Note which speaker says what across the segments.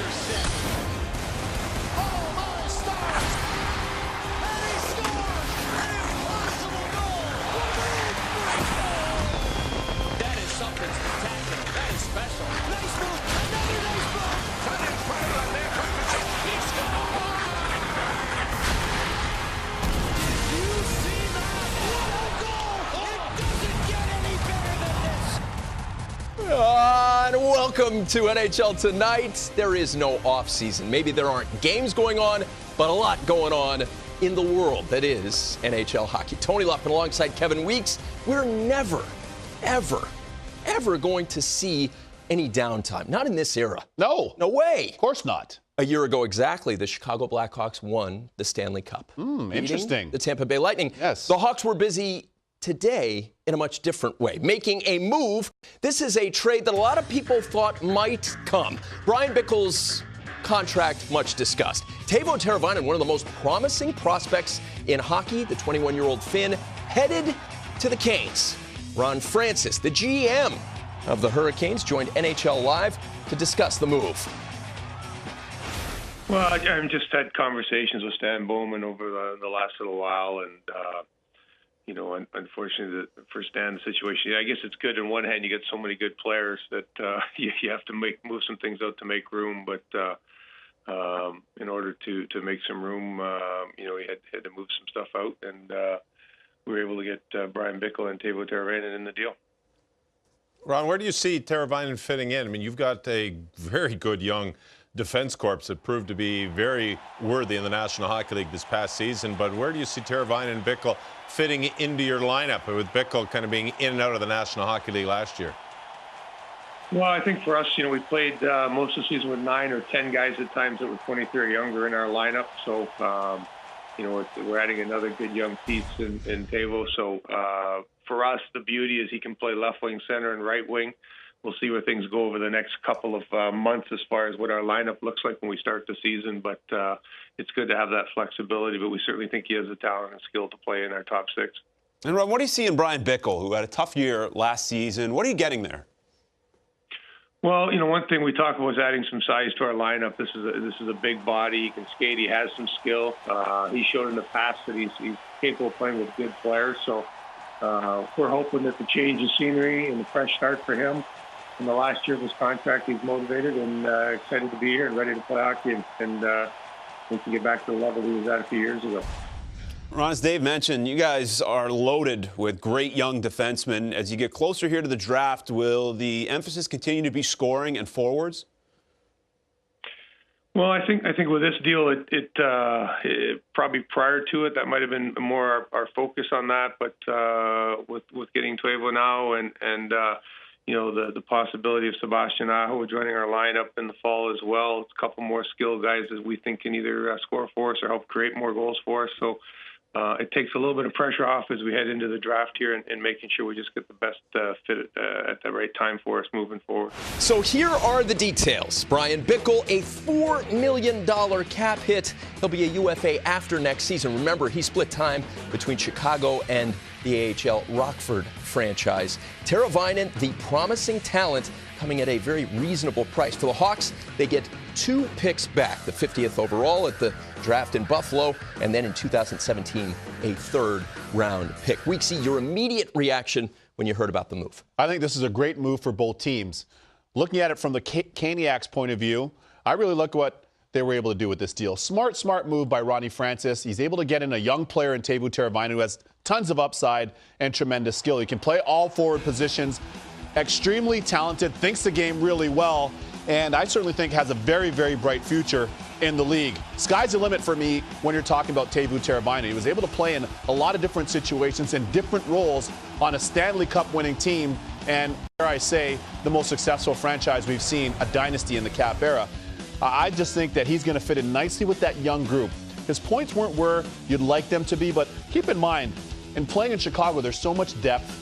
Speaker 1: are set. Oh, my stars! And he scores! An impossible goal!
Speaker 2: That is something spectacular. That is special.
Speaker 1: Nice move! Another nice move!
Speaker 2: Cut in front of him there. He scored!
Speaker 1: You see that? What a goal! It doesn't get any better than this!
Speaker 3: And welcome to NHL Tonight. There is no offseason. Maybe there aren't games going on, but a lot going on in the world that is NHL hockey. Tony Loppin alongside Kevin Weeks. We're never, ever going to see any downtime. Not in this era.
Speaker 4: No.
Speaker 3: No way.
Speaker 4: Of course not.
Speaker 3: A year ago exactly, the Chicago Blackhawks won the Stanley Cup.
Speaker 4: Interesting.
Speaker 3: The Tampa Bay Lightning.
Speaker 4: Yes.
Speaker 3: The Hawks were busy today in a much different way, making a move. This is a trade that a lot of people thought might come. Brian Bickell's contract, much discussed. Teuvo Teravainen, one of the most promising prospects in hockey, the 21-year-old Finn, headed to the Canes. Ron Francis, the GM of the Hurricanes, joined NHL Live to discuss the move.
Speaker 5: Well, I've just had conversations with Stan Bowman over the last little while, and unfortunately for Stan, the situation, I guess it's good. On one hand, you get so many good players that you have to move some things out to make room, but in order to make some room, he had to move some stuff out, and we were able to get Brian Bickell and Teuvo Teravainen in the deal.
Speaker 6: Ron, where do you see Teravainen fitting in? I mean, you've got a very good young defense corps that proved to be very worthy in the National Hockey League this past season, but where do you see Teravainen and Bickell fitting into your lineup, with Bickell kind of being in and out of the National Hockey League last year?
Speaker 5: Well, I think for us, we played most of the season with 9 or 10 guys at times that were 23 or younger in our lineup. So, we're adding another good young piece in Teuvo. So, for us, the beauty is he can play left wing, center, and right wing. We'll see where things go over the next couple of months as far as what our lineup looks like when we start the season. But it's good to have that flexibility. But we certainly think he has the talent and skill to play in our top 6.
Speaker 7: And Ron, what do you see in Brian Bickell, who had a tough year last season? What are you getting there?
Speaker 5: Well, one thing we talked about was adding some size to our lineup. This is a big body. He can skate. He has some skill. He showed in the past that he's capable of playing with good players. So we're hoping that the change of scenery and the fresh start for him in the last year of his contract, he's motivated and excited to be here and ready to play hockey, and we can get back to the level he was at a few years ago.
Speaker 7: Ron, as Dave mentioned, you guys are loaded with great young defensemen. As you get closer here to the draft, will the emphasis continue to be scoring and forwards? Well, I think with this deal, it probably prior to it, that might have been more our focus on that. But with getting Teuvo now and the possibility of Sebastian Aho joining our lineup in the fall as well, it's a couple more skilled guys that we think can either score for us or help create more goals for us. So it takes a little bit of pressure off as we head into the draft here and making sure we just get the best fit at the right time for us moving forward.
Speaker 3: So here are the details. Brian Bickell, a $4 million cap hit. He'll be a UFA after next season. Remember, he split time between Chicago and the AHL Rockford franchise. Teravainen, the promising talent, coming at a very reasonable price. For the Hawks, they get 2 picks back, the 50th overall at the draft in Buffalo, and then in 2017, a 3rd-round pick. Weeksy, your immediate reaction when you heard about the move?
Speaker 4: I think this is a great move for both teams. Looking at it from the Caniacs' point of view, I really look at what they were able to do with this deal. Smart move by Ronnie Francis. He's able to get in a young player in Teuvo Teravainen who has tons of upside and tremendous skill. He can play all forward positions, extremely talented, thinks the game really well, and I certainly think has a very, very bright future in the league. Sky's the limit for me when you're talking about Teuvo Teravainen. He was able to play in a lot of different situations and different roles on a Stanley Cup winning team, and dare I say, the most successful franchise we've seen, a dynasty in the Cap era. I just think that he's going to fit in nicely with that young group. His points weren't where you'd like them to be, but keep in mind, in playing in Chicago, there's so much depth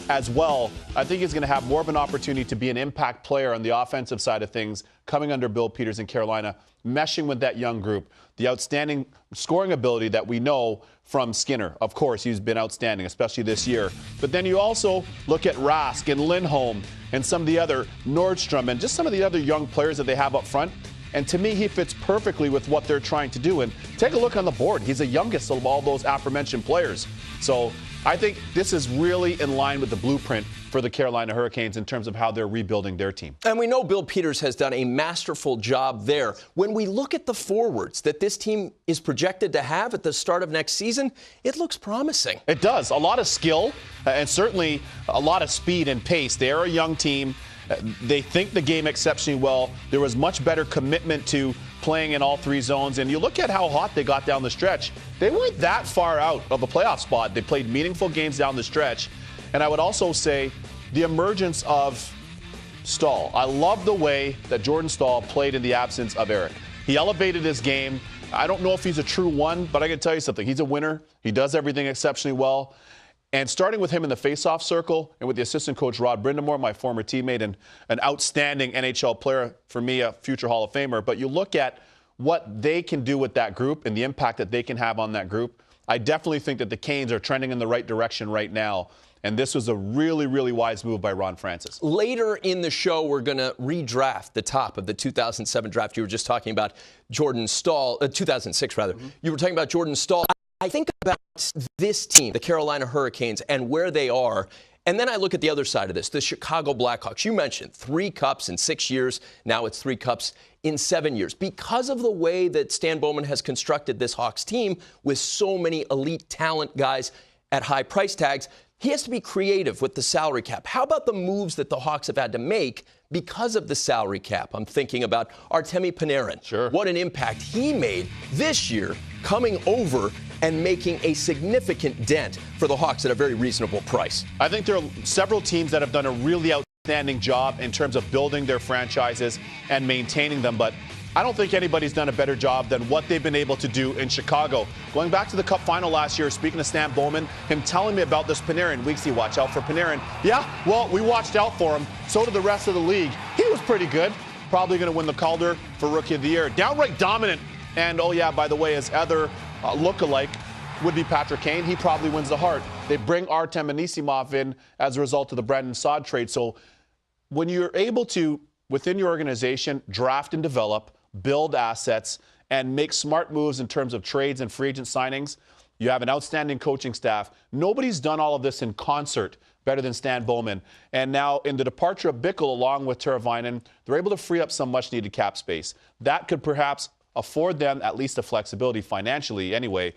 Speaker 4: as well. I think he's going to have more of an opportunity to be an impact player on the offensive side of things, coming under Bill Peters in Carolina, meshing with that young group. The outstanding scoring ability that we know from Skinner. Of course, he's been outstanding, especially this year. But then you also look at Rask and Lindholm and some of the other Nordstrom and just some of the other young players that they have up front. And to me, he fits perfectly with what they're trying to do. And take a look on the board. He's the youngest of all those aforementioned players. So I think this is really in line with the blueprint for the Carolina Hurricanes in terms of how they're rebuilding their team.
Speaker 3: And we know Bill Peters has done a masterful job there. When we look at the forwards that this team is projected to have at the start of next season, it looks promising.
Speaker 4: It does. A lot of skill and certainly a lot of speed and pace. They are a young team. They think the game exceptionally well. There was much better commitment to playing in all three zones. And you look at how hot they got down the stretch. They weren't that far out of a playoff spot. They played meaningful games down the stretch. And I would also say the emergence of Stahl. I love the way that Jordan Stahl played in the absence of Eric. He elevated his game. I don't know if he's a true one, but I can tell you something. He's a winner. He does everything exceptionally well. And starting with him in the faceoff circle and with the assistant coach Rod Brindamore, my former teammate and an outstanding NHL player, for me, a future Hall of Famer. But you look at what they can do with that group and the impact that they can have on that group. I definitely think that the Canes are trending in the right direction right now. And this was a really, really wise move by Ron Francis.
Speaker 3: Later in the show, we're going to redraft the top of the 2007 draft. You were just talking about Jordan Stahl, 2006 rather. Mm-hmm. You were talking about Jordan Stahl. I think about this team, the Carolina Hurricanes, and where they are. And then I look at the other side of this, the Chicago Blackhawks. You mentioned 3 cups in 6 years. Now it's 3 cups in 7 years. Because of the way that Stan Bowman has constructed this Hawks team with so many elite talent guys at high price tags, he has to be creative with the salary cap. How about the moves that the Hawks have had to make because of the salary cap? I'm thinking about Artemi Panarin.
Speaker 4: Sure.
Speaker 3: What an impact he made this year coming over and making a significant dent for the Hawks at a very reasonable price.
Speaker 4: I think there are several teams that have done a really outstanding job in terms of building their franchises and maintaining them, but I don't think anybody's done a better job than what they've been able to do in Chicago. Going back to the Cup final last year, speaking to Stan Bowman, him telling me about this Panarin. Weeksy, watch out for Panarin. Yeah, well, we watched out for him. So did the rest of the league. He was pretty good. Probably going to win the Calder for Rookie of the Year. Downright dominant. And, oh, yeah, by the way, his other look-alike would be Patrick Kane. He probably wins the Hart. They bring Artem Anisimov in as a result of the Brandon Saad trade. So when you're able to, within your organization, draft and develop, build assets, and make smart moves in terms of trades and free agent signings, you have an outstanding coaching staff. Nobody's done all of this in concert better than Stan Bowman. And now in the departure of Bickle along with Teravainen, they're able to free up some much-needed cap space. That could perhaps afford them at least a flexibility financially anyway.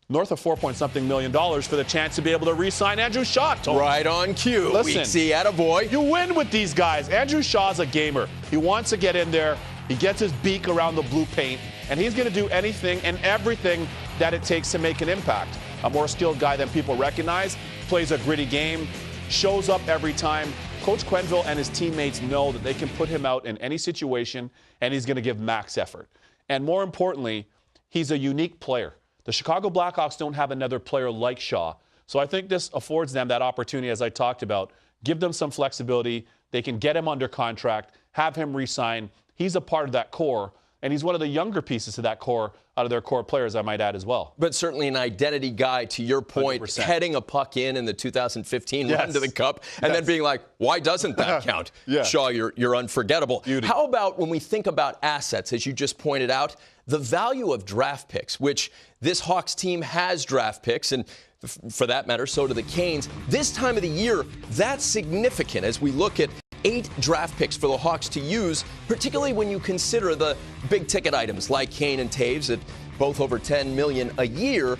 Speaker 4: North of $4-something million for the chance to be able to re-sign Andrew Shaw.
Speaker 3: Right on cue.
Speaker 4: Listen,
Speaker 3: Weeksy, attaboy.
Speaker 4: You win with these guys. Andrew Shaw's a gamer. He wants to get in there. He gets his beak around the blue paint, and he's going to do anything and everything that it takes to make an impact. A more skilled guy than people recognize, plays a gritty game, shows up every time. Coach Quenneville and his teammates know that they can put him out in any situation, and he's going to give max effort. And more importantly, he's a unique player. The Chicago Blackhawks don't have another player like Shaw. So I think this affords them that opportunity, as I talked about. Give them some flexibility. They can get him under contract, have him re-sign. He's a part of that core, and he's one of the younger pieces to that core out of their core players, I might add as well.
Speaker 3: But certainly an identity guy, to your point,
Speaker 4: 100%.
Speaker 3: heading a puck in the 2015
Speaker 4: Yes.
Speaker 3: run to the Cup, and then being like, why doesn't that count?
Speaker 4: Yeah.
Speaker 3: Shaw, you're unforgettable.
Speaker 4: Beauty.
Speaker 3: How about when we think about assets, as you just pointed out, the value of draft picks, which this Hawks team has draft picks, and for that matter, so do the Canes. This time of the year, that's significant as we look at 8 draft picks for the Hawks to use, particularly when you consider the big ticket items like Kane and Taves at both over $10 million a year.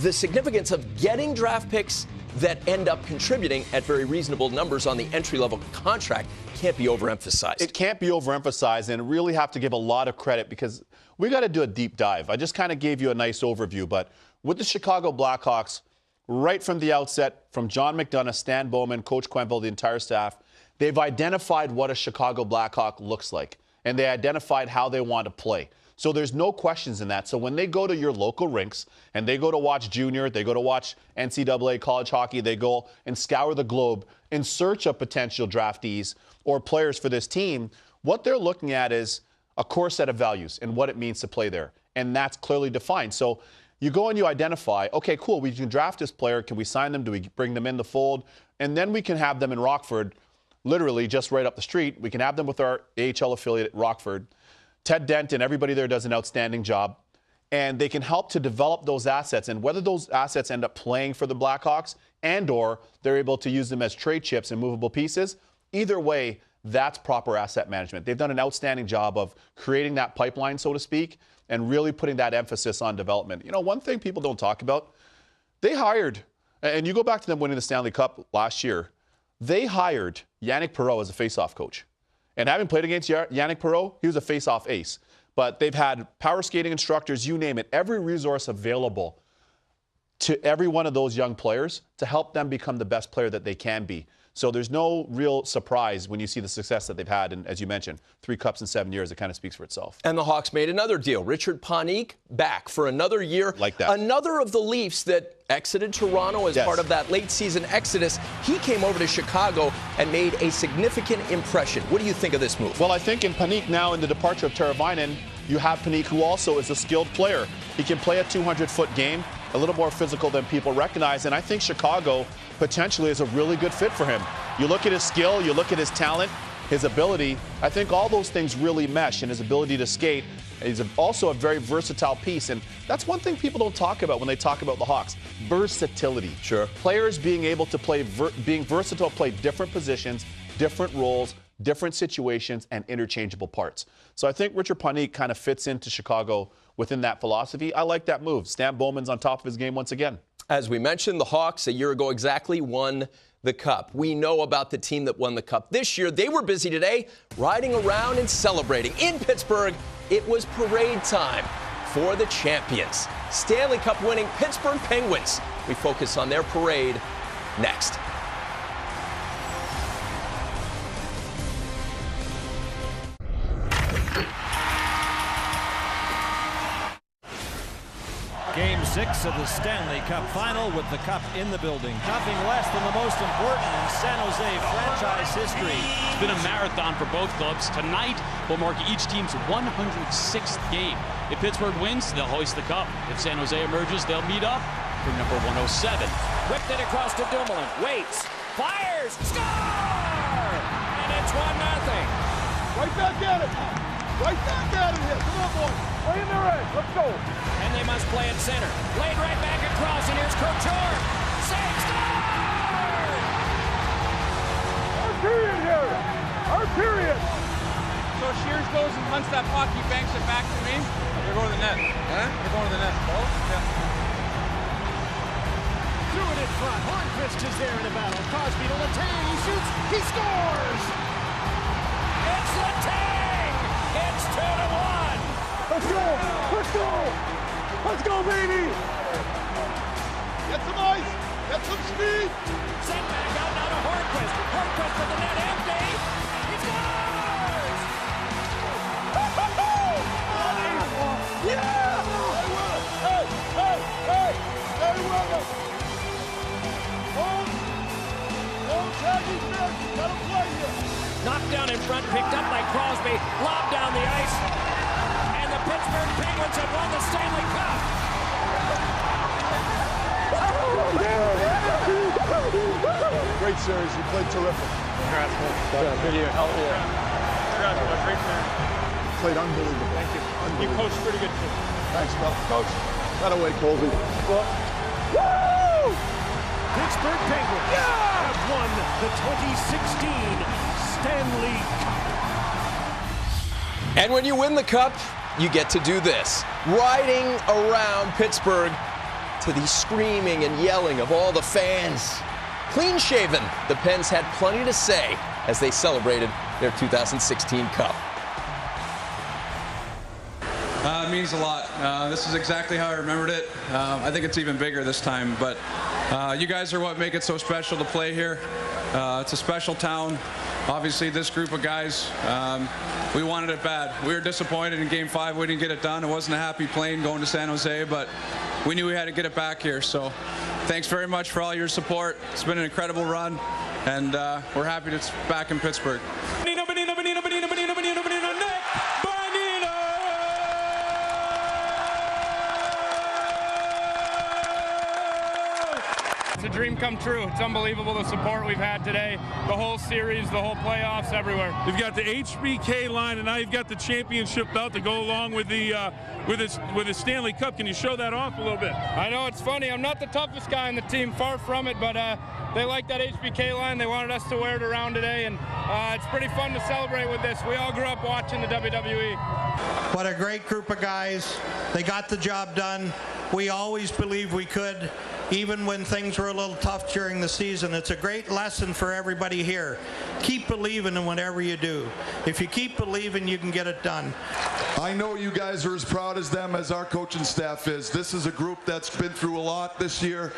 Speaker 3: The significance of getting draft picks that end up contributing at very reasonable numbers on the entry-level contract can't be overemphasized.
Speaker 4: It can't be overemphasized, and really have to give a lot of credit because we got to do a deep dive. I just kind of gave you a nice overview, but with the Chicago Blackhawks, right from the outset, from John McDonough, Stan Bowman, Coach Quenneville, the entire staff, they've identified what a Chicago Blackhawk looks like, and they identified how they want to play. So there's no questions in that. So when they go to your local rinks and they go to watch junior, they go to watch NCAA college hockey, they go and scour the globe in search of potential draftees or players for this team, what they're looking at is a core set of values and what it means to play there. And that's clearly defined. So you go and you identify, okay, cool, we can draft this player. Can we sign them? Do we bring them in the fold? And then we can have them in Rockford, literally just right up the street. We can have them with our AHL affiliate at Rockford Ted Dent and everybody there does an outstanding job. And they can help to develop those assets. And whether those assets end up playing for the Blackhawks and or they're able to use them as trade chips and movable pieces, either way, that's proper asset management. They've done an outstanding job of creating that pipeline, so to speak, and really putting that emphasis on development. You know, one thing people don't talk about, they hired, and you go back to them winning the Stanley Cup last year, they hired Yannick Perreault as a face-off coach. And having played against Yannick Perreault, he was a face-off ace. But they've had power skating instructors, you name it, every resource available to every one of those young players to help them become the best player that they can be. So there's no real surprise when you see the success that they've had. And as you mentioned, 3 cups in 7 years, it kind of speaks for itself.
Speaker 3: And the Hawks made another deal. Richard Panik back for another year.
Speaker 4: Like that.
Speaker 3: Another of the Leafs that exited Toronto as part of that late season exodus. He came over to Chicago and made a significant impression. What do you think of this move?
Speaker 4: Well, I think in Panik now, in the departure of Teravainen, you have Panik, who also is a skilled player. He can play a 200-foot game, a little more physical than people recognize. And I think Chicago potentially is a really good fit for him. You look at his skill, you look at his talent, his ability. I think all those things really mesh, and his ability to skate. He's also a very versatile piece. And that's one thing people don't talk about when they talk about the Hawks. Versatility.
Speaker 3: Sure.
Speaker 4: Players being able to play, being versatile, play different positions, different roles, different situations, and interchangeable parts. So I think Richard Panik kind of fits into Chicago within that philosophy. I like that move. Stan Bowman's on top of his game once again.
Speaker 3: As we mentioned, the Hawks a year ago exactly won the Cup. We know about the team that won the Cup this year. They were busy today riding around and celebrating. In Pittsburgh, it was parade time for the champions. Stanley Cup winning Pittsburgh Penguins. We focus on their parade next.
Speaker 8: Game 6 of the Stanley Cup Final with the Cup in the building. Nothing less than the most important in San Jose franchise history.
Speaker 2: It's been a marathon for both clubs. Tonight will mark each team's 106th game. If Pittsburgh wins, they'll hoist the cup. If San Jose emerges, they'll meet up for number 107.
Speaker 9: Whipped it across to Dumoulin. Waits. Fires. Score! And it's 1-0.
Speaker 1: Right back at it. Right back at it here. Come on, boys. Play in their edge. Let's go.
Speaker 9: And they must play at center. Laid right back across, and here's Couture. Save, score!
Speaker 1: Our period here. Our period.
Speaker 10: So Shears goes and hunts that puck. He banks it back to me. They're going to the net. Huh? They're going to the net. Oh? Yeah.
Speaker 1: Threw it in front. Hornqvist is there in the battle. Crosby to Letang. He shoots. He scores.
Speaker 9: It's Letang. It's 2-1.
Speaker 1: Let's go. Let's go. Let's go, baby. Get some ice. Get some speed.
Speaker 9: Sent back out now to Hornqvist. Hornqvist with the net empty. He scores.
Speaker 1: Yeah. Hey, hey, hey. Stay with us. Don't tag his neck. You gotta play here.
Speaker 9: Knocked down in front, picked up by Crosby. Lobbed down the ice. And the Pittsburgh Penguins have won the Stanley Cup.
Speaker 1: Great series. You played terrific.
Speaker 10: Congrats, man.
Speaker 1: Good year. Hell yeah.
Speaker 10: Congrats, man. Great series.
Speaker 1: Played unbelievable.
Speaker 10: Thank you. You coached pretty good, too.
Speaker 1: Thanks, Coach. That away, Colby. Woo!
Speaker 8: Pittsburgh Penguins have won the 2016 Stanley Cup.
Speaker 3: And when you win the Cup, you get to do this. Riding around Pittsburgh to the screaming and yelling of all the fans. Clean shaven, the Pens had plenty to say as they celebrated their 2016 Cup.
Speaker 10: It means a lot. This is exactly how I remembered it. I think it's even bigger this time, but you guys are what make it so special to play here. It's a special town. Obviously, this group of guys, we wanted it bad. We were disappointed in Game 5. We didn't get it done. It wasn't a happy plane going to San Jose, but we knew we had to get it back here. So thanks very much for all your support. It's been an incredible run, and we're happy to be back in Pittsburgh.
Speaker 11: It's a dream come true. It's unbelievable the support we've had today, the whole series, the whole playoffs, everywhere.
Speaker 12: You've got the HBK line, and now you've got the championship belt to go along with the with the Stanley Cup. Can you show that off a little bit?
Speaker 11: I know it's funny. I'm not the toughest guy on the team, far from it, but they like that HBK line. They wanted us to wear it around today, and it's pretty fun to celebrate with this. We all grew up watching the WWE.
Speaker 13: What a great group of guys. They got the job done. We always believed we could, even when things were a little tough during the season. It's a great lesson for everybody here. Keep believing in whatever you do. If you keep believing, you can get it done.
Speaker 14: I know you guys are as proud as them as our coaching staff is. This is a group that's been through a lot this year.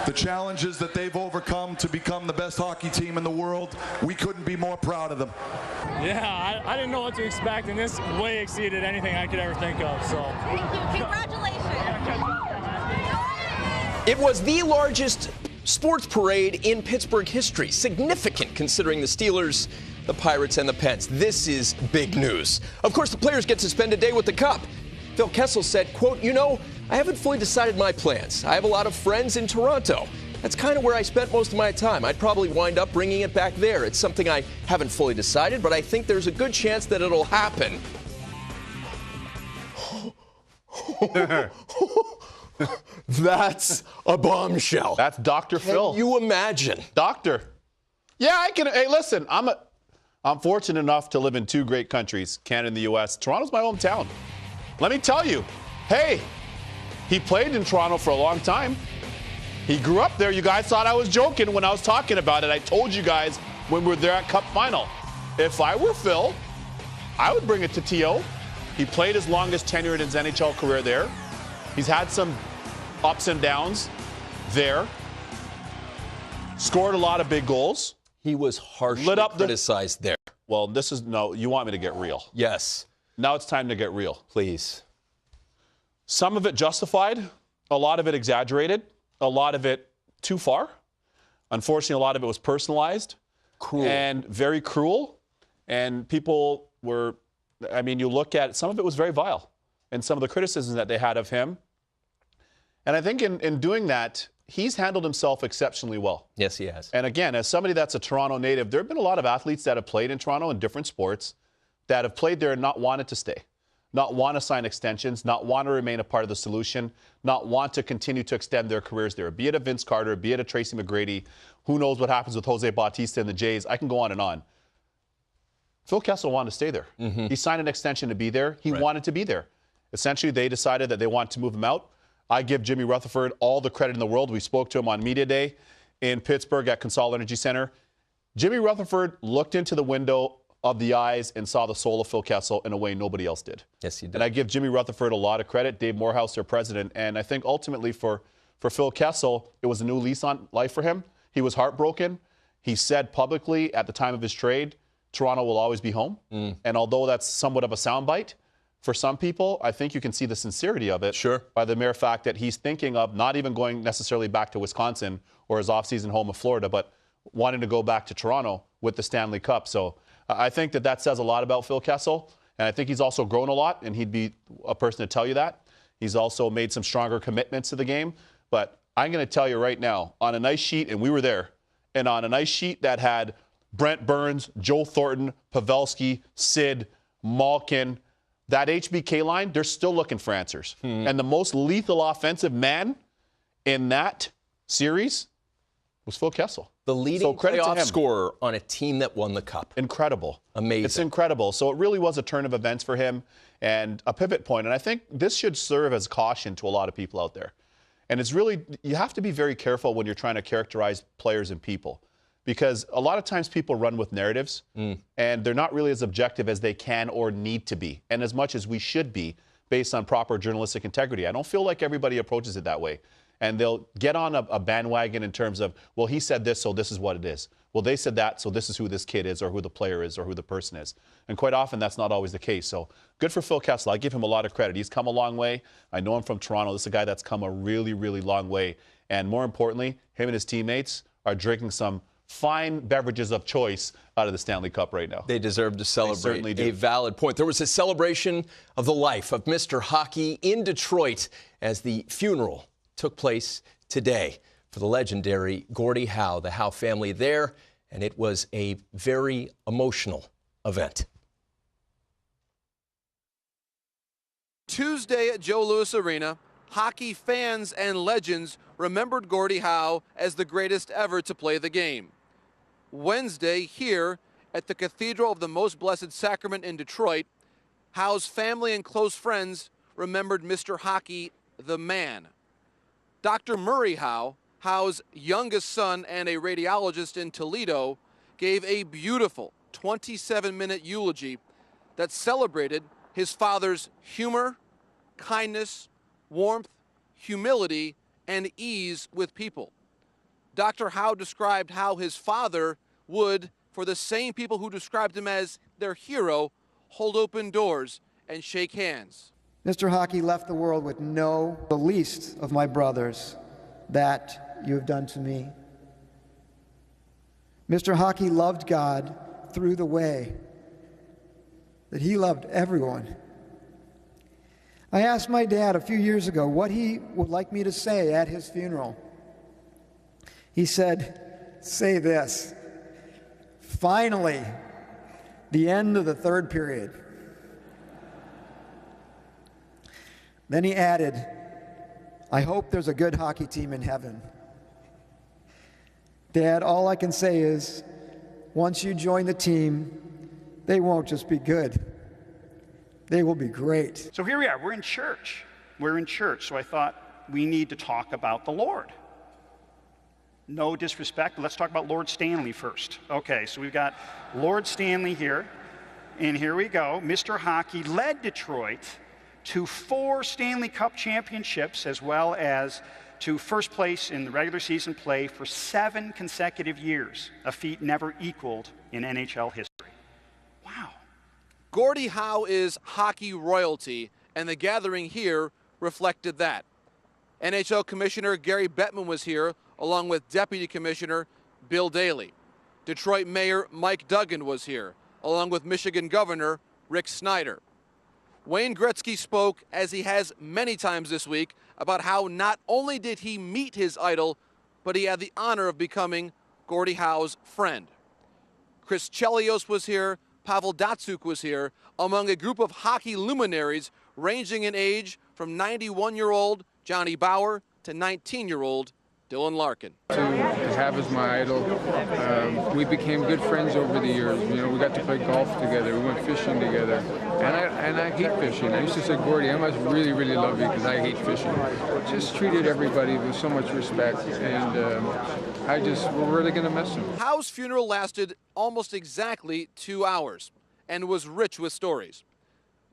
Speaker 14: The challenges that they've overcome to become the best hockey team in the world, we couldn't be more proud of them.
Speaker 11: Yeah, I didn't know what to expect, and this way exceeded anything I could ever think of. So,
Speaker 15: thank you. Congratulations.
Speaker 3: It was the largest sports parade in Pittsburgh history. Significant considering the Steelers, the Pirates, and the Pens. This is big news. Of course, the players get to spend a day with the Cup. Phil Kessel said, quote, "You know, I haven't fully decided my plans. I have a lot of friends in Toronto. That's kind of where I spent most of my time. I'd probably wind up bringing it back there. It's something I haven't fully decided, but I think there's a good chance that it'll happen." That's a bombshell.
Speaker 4: That's Dr. Phil.
Speaker 3: Can you imagine?
Speaker 4: Doctor. Yeah, I can. Hey, listen, I'm fortunate enough to live in two great countries, Canada and the U.S. Toronto's my hometown. Let me tell you, hey, he played in Toronto for a long time. He grew up there. You guys thought I was joking when I was talking about it. I told you guys when we were there at Cup Final. If I were Phil, I would bring it to T.O. He played his longest tenure in his NHL career there. He's had some ups and downs there. Scored a lot of big goals.
Speaker 3: He was harshly criticized there.
Speaker 4: Well, you want me to get real.
Speaker 3: Yes.
Speaker 4: Now it's time to get real.
Speaker 3: Please.
Speaker 4: Some of it justified, a lot of it exaggerated, a lot of it too far. Unfortunately, a lot of it was personalized.
Speaker 3: Cruel.
Speaker 4: And very cruel. And people were, you look at it, some of it was very vile. And some of the criticisms that they had of him. And I think in doing that, he's handled himself exceptionally well.
Speaker 3: Yes, he has.
Speaker 4: And again, as somebody that's a Toronto native, there have been a lot of athletes that have played in Toronto in different sports that have played there and not wanted to stay, not want to sign extensions, not want to remain a part of the solution, not want to continue to extend their careers there, be it a Vince Carter, be it a Tracy McGrady. Who knows what happens with Jose Bautista and the Jays. I can go on and on. Phil Kessel wanted to stay there. Mm-hmm. He signed an extension to be there. He wanted to be there. Essentially, they decided that they wanted to move him out. I give Jimmy Rutherford all the credit in the world. We spoke to him on Media Day in Pittsburgh at Consol Energy Center. Jimmy Rutherford looked into the window of the eyes and saw the soul of Phil Kessel in a way nobody else did.
Speaker 3: Yes, he did.
Speaker 4: And I give Jimmy Rutherford a lot of credit, Dave Morehouse, their president. And I think ultimately for Phil Kessel, it was a new lease on life for him. He was heartbroken. He said publicly at the time of his trade, Toronto will always be home. And although that's somewhat of a soundbite, for some people, I think you can see the sincerity of it by the mere fact that he's thinking of not even going necessarily back to Wisconsin or his offseason home of Florida, but wanting to go back to Toronto with the Stanley Cup. So I think that says a lot about Phil Kessel, and I think he's also grown a lot, and he'd be a person to tell you that. He's also made some stronger commitments to the game. But I'm going to tell you right now, on a nice sheet, and we were there, and on a nice sheet that had Brent Burns, Joe Thornton, Pavelski, Sid, Malkin, that HBK line, they're still looking for answers. And the most lethal offensive man in that series was Phil Kessel.
Speaker 3: The leading playoff scorer on a team that won the Cup.
Speaker 4: Incredible.
Speaker 3: Amazing.
Speaker 4: It's incredible. So it really was a turn of events for him and a pivot point. And I think this should serve as caution to a lot of people out there. And it's really, you have to be very careful when you're trying to characterize players and people. Because a lot of times people run with narratives, and they're not really as objective as they can or need to be, and as much as we should be based on proper journalistic integrity. I don't feel like everybody approaches it that way. And they'll get on a bandwagon in terms of, well, he said this, so this is what it is. Well, they said that, so this is who this kid is, or who the player is, or who the person is. And quite often, that's not always the case. So good for Phil Kessel. I give him a lot of credit. He's come a long way. I know him from Toronto. This is a guy that's come a really, really long way. And more importantly, him and his teammates are drinking some fine beverages of choice out of the Stanley Cup right now.
Speaker 3: They deserve to celebrate.
Speaker 4: They certainly do.
Speaker 3: A valid point. There was a celebration of the life of Mr. Hockey in Detroit as the funeral took place today. for the legendary Gordie Howe, the Howe family there, and it was a very emotional event.
Speaker 15: Tuesday at Joe Louis Arena, hockey fans and legends remembered Gordie Howe as the greatest ever to play the game. Wednesday, here at the Cathedral of the Most Blessed Sacrament in Detroit, Howe's family and close friends remembered Mr. Hockey, the man. Dr. Murray Howe, Howe's youngest son and a radiologist in Toledo, gave a beautiful 27-minute eulogy that celebrated his father's humor, kindness, warmth, humility, and ease with people. Dr. Howe described how his father would, for the same people who described him as their hero, hold open doors and shake hands.
Speaker 16: Mr. Hockey left the world with no, the least of my brothers that you have done to me. Mr. Hockey loved God through the way that he loved everyone. I asked my dad a few years ago what he would like me to say at his funeral. He said, "Say this, finally, the end of the third period." Then he added, "I hope there's a good hockey team in heaven." Dad, all I can say is, once you join the team, they won't just be good. They will be great.
Speaker 17: So here we are. We're in church. So I thought we need to talk about the Lord. No disrespect, but let's talk about Lord Stanley first. Okay, so we've got Lord Stanley here. And here we go. Mr. Hockey led Detroit to 4 Stanley Cup championships, as well as to first place in the regular season play for 7 consecutive years, a feat never equaled in NHL history.
Speaker 15: Gordie Howe is hockey royalty, and the gathering here reflected that. NHL Commissioner Gary Bettman was here, along with Deputy Commissioner Bill Daley. Detroit Mayor Mike Duggan was here, along with Michigan Governor Rick Snyder. Wayne Gretzky spoke, as he has many times this week, about how not only did he meet his idol, but he had the honor of becoming Gordie Howe's friend. Chris Chelios was here, Pavel Datsyuk was here, among a group of hockey luminaries ranging in age from 91-year-old Johnny Bauer to 19-year-old Dylan Larkin.
Speaker 18: To have as my idol, we became good friends over the years. You know, we got to play golf together, we went fishing together, and I hate fishing. I used to say, Gordie, I must really, really love you because I hate fishing. Just treated everybody with so much respect, and we're really going to miss him.
Speaker 15: Howe's funeral lasted almost exactly 2 hours and was rich with stories.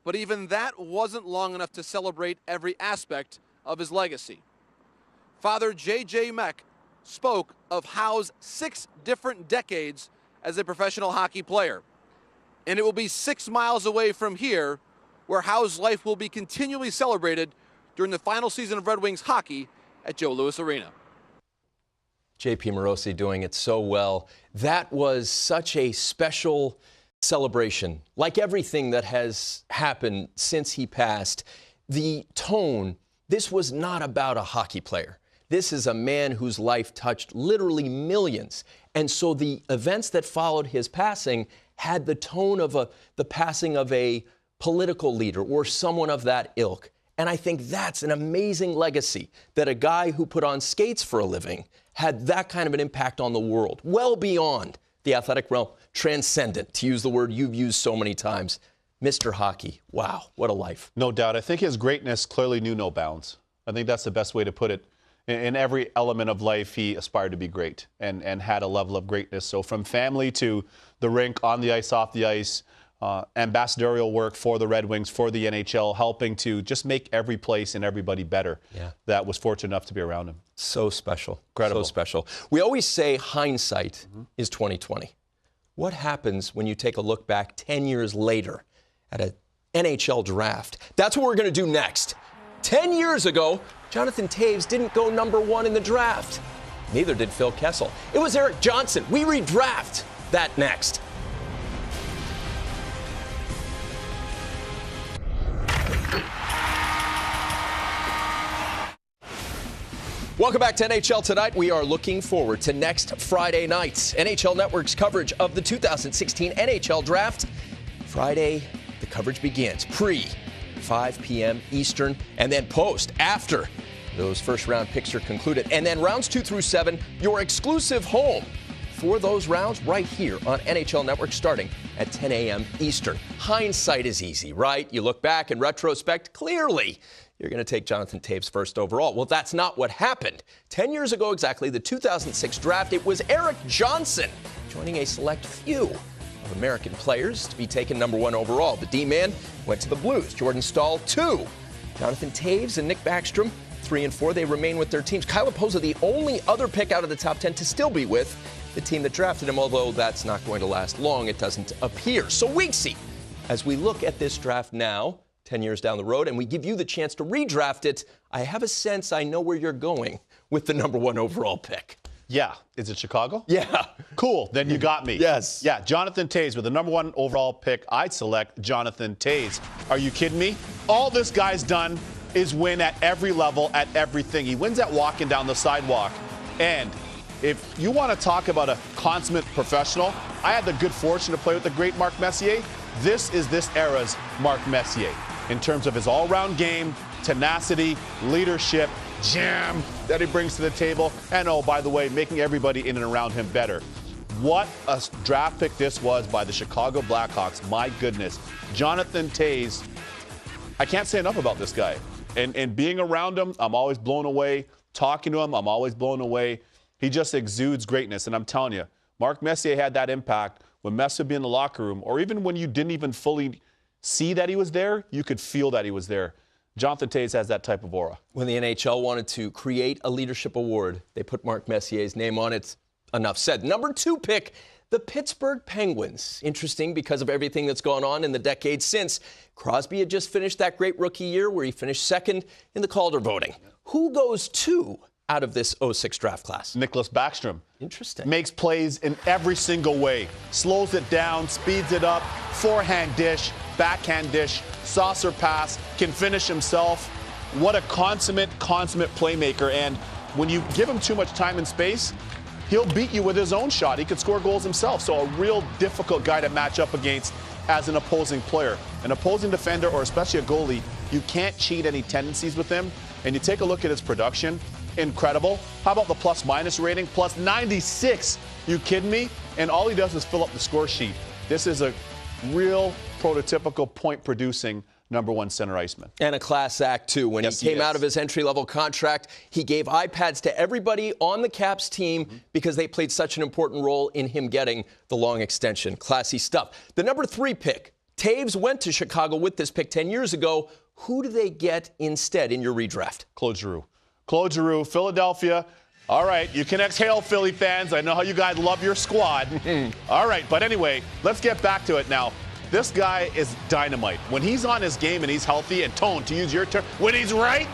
Speaker 15: But even that wasn't long enough to celebrate every aspect of his legacy. Father J.J. Meck spoke of Howe's 6 different decades as a professional hockey player. And it will be 6 miles away from here where Howe's life will be continually celebrated during the final season of Red Wings hockey at Joe Louis Arena.
Speaker 3: J.P. Morosi doing it so well. That was such a special celebration. Like everything that has happened since he passed, the tone, this was not about a hockey player. This is a man whose life touched literally millions. And so the events that followed his passing had the tone of the passing of a political leader or someone of that ilk. And I think that's an amazing legacy, that a guy who put on skates for a living had that kind of an impact on the world, well beyond the athletic realm, transcendent, to use the word you've used so many times. Mr. Hockey, wow, what a life.
Speaker 4: No doubt. I think his greatness clearly knew no bounds. I think that's the best way to put it. In every element of life, he aspired to be great and had a level of greatness. So from family to the rink, on the ice, off the ice, ambassadorial work for the Red Wings, for the NHL, helping to just make every place and everybody better that was fortunate enough to be around him.
Speaker 3: So special.
Speaker 4: Incredible.
Speaker 3: So special. We always say hindsight is 20/20. What happens when you take a look back 10 years later at an NHL draft? That's what we're going to do next. 10 years ago, Jonathan Toews didn't go #1 in the draft. Neither did Phil Kessel. It was Eric Johnson. We redraft that next. Welcome back to NHL Tonight. We are looking forward to next Friday night. NHL Network's coverage of the 2016 NHL Draft. Friday, the coverage begins pre 5 p.m. Eastern, and then post after those first-round picks are concluded. And then rounds 2 through 7, your exclusive home for those rounds right here on NHL Network starting at 10 a.m. Eastern. Hindsight is easy, right? You look back in retrospect, clearly you're going to take Jonathan Toews first overall. Well, that's not what happened. 10 years ago exactly, the 2006 draft, it was Erik Johnson joining a select few of American players to be taken number 1 overall. The D-man went to the Blues. Jordan Staal, 2. Jonathan Toews and Nick Backstrom, 3 and 4. They remain with their teams. Kyle Oposo, the only other pick out of the top 10 to still be with the team that drafted him, although that's not going to last long, it doesn't appear. So Weeksy, as we look at this draft now, 10 years down the road, and we give you the chance to redraft it, I have a sense I know where you're going with the number 1 overall pick.
Speaker 4: Yeah. Is it Chicago?
Speaker 3: Yeah.
Speaker 4: Cool. Then you got me.
Speaker 3: Yes.
Speaker 4: Yeah, Jonathan Toews with the number 1 overall pick. I'd select Jonathan Toews. Are you kidding me? All this guy's done is win at every level, at everything. He wins at walking down the sidewalk. And if you want to talk about a consummate professional, I had the good fortune to play with the great Mark Messier. This is this era's Mark Messier in terms of his all-round game, tenacity, leadership, jam that he brings to the table, and oh, by the way, making everybody in and around him better. What a draft pick this was by the Chicago Blackhawks. My goodness. Jonathan Toews, I can't say enough about this guy. And being around him, I'm always blown away. Talking to him, I'm always blown away. He just exudes greatness. And I'm telling you, Mark Messier had that impact when Mess would be in the locker room, or even when you didn't even fully see that he was there, you could feel that he was there. Jonathan Toews has that type of aura.
Speaker 3: When the NHL wanted to create a leadership award, they put Mark Messier's name on it. Enough said. Number 2 pick, the Pittsburgh Penguins. Interesting because of everything that's gone on in the decades since. Crosby had just finished that great rookie year where he finished second in the Calder voting. Who goes 2 out of this 06 draft class?
Speaker 4: Nicholas Backstrom.
Speaker 3: Interesting.
Speaker 4: Makes plays in every single way. Slows it down, speeds it up, forehand dish, backhand dish, saucer pass, can finish himself. What a consummate playmaker. And when you give him too much time and space, he'll beat you with his own shot. He could score goals himself. So a real difficult guy to match up against as an opposing player. An opposing defender, or especially a goalie, you can't cheat any tendencies with him. And you take a look at his production, incredible. How about the plus-minus rating? Plus 96. You kidding me? And all he does is fill up the score sheet. This is a real prototypical point-producing number 1 center iceman.
Speaker 3: And a class act, too. When he came out of his entry-level contract, he gave iPads to everybody on the Caps team because they played such an important role in him getting the long extension. Classy stuff. The number 3 pick, Toews went to Chicago with this pick 10 years ago. Who do they get instead in your redraft?
Speaker 4: Claude Giroux. Claude Giroux, Philadelphia. All right, you can exhale, Philly fans. I know how you guys love your squad. All right, but anyway, let's get back to it now. This guy is dynamite. When he's on his game and he's healthy and toned, to use your term, when he's right,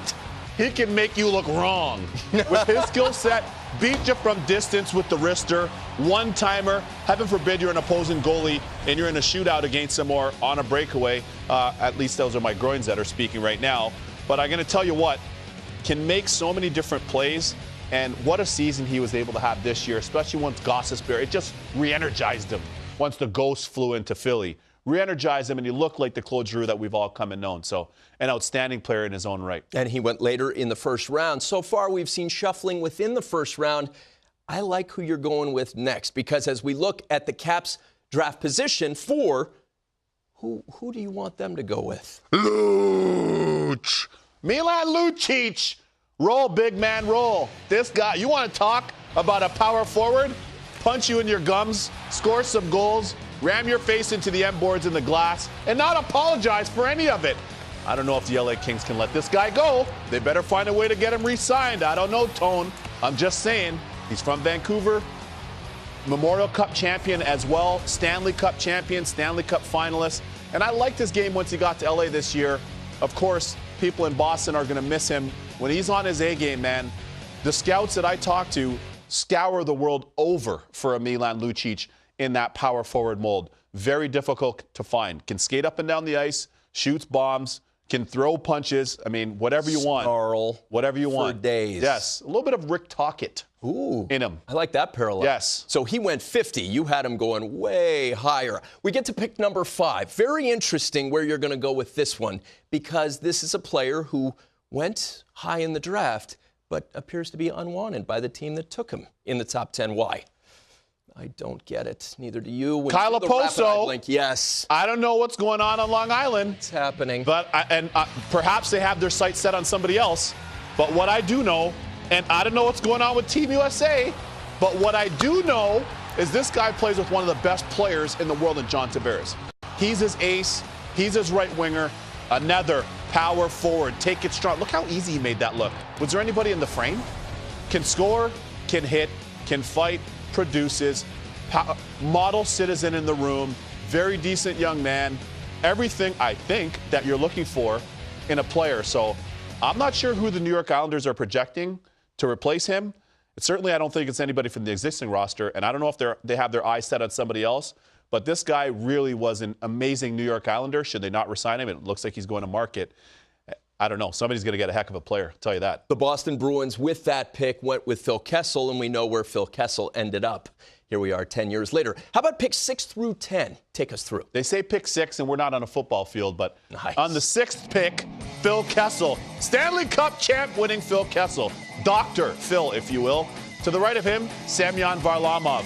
Speaker 4: he can make you look wrong. With his skill set, beat you from distance with the wrister, one-timer. Heaven forbid you're an opposing goalie and you're in a shootout against him or on a breakaway. At least those are my groins that are speaking right now. But I'm going to tell you what, can make so many different plays. And what a season he was able to have this year, especially once Gossespierre, it just re-energized him once the Ghost flew into Philly. Re-energize him, and he looked like the Claude Giroux that we've all come and known. So an outstanding player in his own right.
Speaker 3: And he went later in the first round. So far, we've seen shuffling within the first round. I like who you're going with next, because as we look at the Caps draft position 4, who do you want them to go with?
Speaker 4: Luch. Milan Lucic. Roll, big man, roll. This guy, you want to talk about a power forward? Punch you in your gums, score some goals, ram your face into the end boards in the glass, and not apologize for any of it. I don't know if the LA Kings can let this guy go. They better find a way to get him re-signed. I don't know, Tone. I'm just saying. He's from Vancouver. Memorial Cup champion as well. Stanley Cup champion, Stanley Cup finalist. And I liked his game once he got to LA this year. Of course, people in Boston are going to miss him. When he's on his A game, man, the scouts that I talk to scour the world over for a Milan Lucic in that power forward mold. Very difficult to find. Can skate up and down the ice, shoots bombs, can throw punches. I mean, whatever you want.
Speaker 3: Snarl.
Speaker 4: Whatever you want.
Speaker 3: For days.
Speaker 4: Yes. A little bit of Rick Tocchet in him.
Speaker 3: I like that parallel.
Speaker 4: Yes.
Speaker 3: So he went 50. You had him going way higher. We get to pick number 5. Very interesting where you're going to go with this one, because this is a player who went high in the draft, but appears to be unwanted by the team that took him in the top 10. Why? I don't get it. Neither do you.
Speaker 4: Kyle Poso.
Speaker 3: Yes.
Speaker 4: I don't know what's going on Long Island.
Speaker 3: It's happening.
Speaker 4: But perhaps they have their sights set on somebody else. But what I do know, and I don't know what's going on with Team USA, but what I do know is this guy plays with one of the best players in the world in John Tavares. He's his ace. He's his right winger. Another power forward. Take it strong. Look how easy he made that look. Was there anybody in the frame? Can score, can hit, can fight, produces, model citizen in the room, very decent young man, everything I think that you're looking for in a player. So I'm not sure who the New York Islanders are projecting to replace him. Certainly I don't think it's anybody from the existing roster, and I don't know if they have their eyes set on somebody else, but this guy really was an amazing New York Islander. Should they not resign him? It looks like he's going to market. I don't know. Somebody's going to get a heck of a player, I'll tell you that.
Speaker 3: The Boston Bruins, with that pick, went with Phil Kessel, and we know where Phil Kessel ended up. Here we are 10 years later. How about picks 6 through 10? Take us through.
Speaker 4: They say pick 6, and we're not on a football field, but
Speaker 3: nice.
Speaker 4: On the 6th pick, Phil Kessel. Stanley Cup champ winning Phil Kessel. Dr. Phil, if you will. To the right of him, Semyon Varlamov.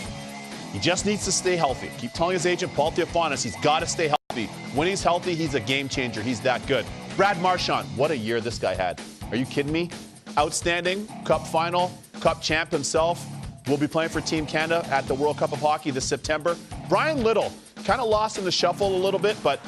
Speaker 4: He just needs to stay healthy. Keep telling his agent, Paul Theofanis, he's got to stay healthy. When he's healthy, he's a game changer. He's that good. Brad Marchand, what a year this guy had. Are you kidding me? Outstanding, Cup final, Cup champ himself. Will be playing for Team Canada at the World Cup of Hockey this September. Brian Little, kind of lost in the shuffle a little bit, but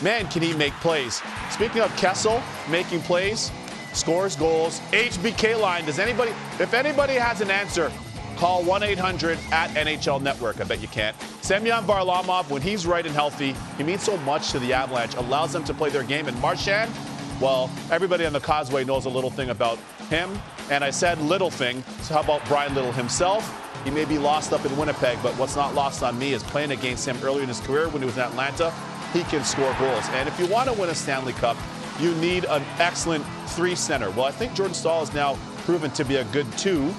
Speaker 4: man, can he make plays. Speaking of Kessel making plays, scores goals, HBK line. If anybody has an answer, call 1-800-NHL Network. I bet you can't. Semyon Varlamov, when he's right and healthy, he means so much to the Avalanche, allows them to play their game. And Marchand, well, everybody on the Causeway knows a little thing about him. And I said little thing, so how about Brian Little himself? He may be lost up in Winnipeg, but what's not lost on me is playing against him early in his career when he was in Atlanta. He can score goals. And if you want to win a Stanley Cup, you need an excellent 3 center. Well, I think Jordan Staal is now proven to be a good 2.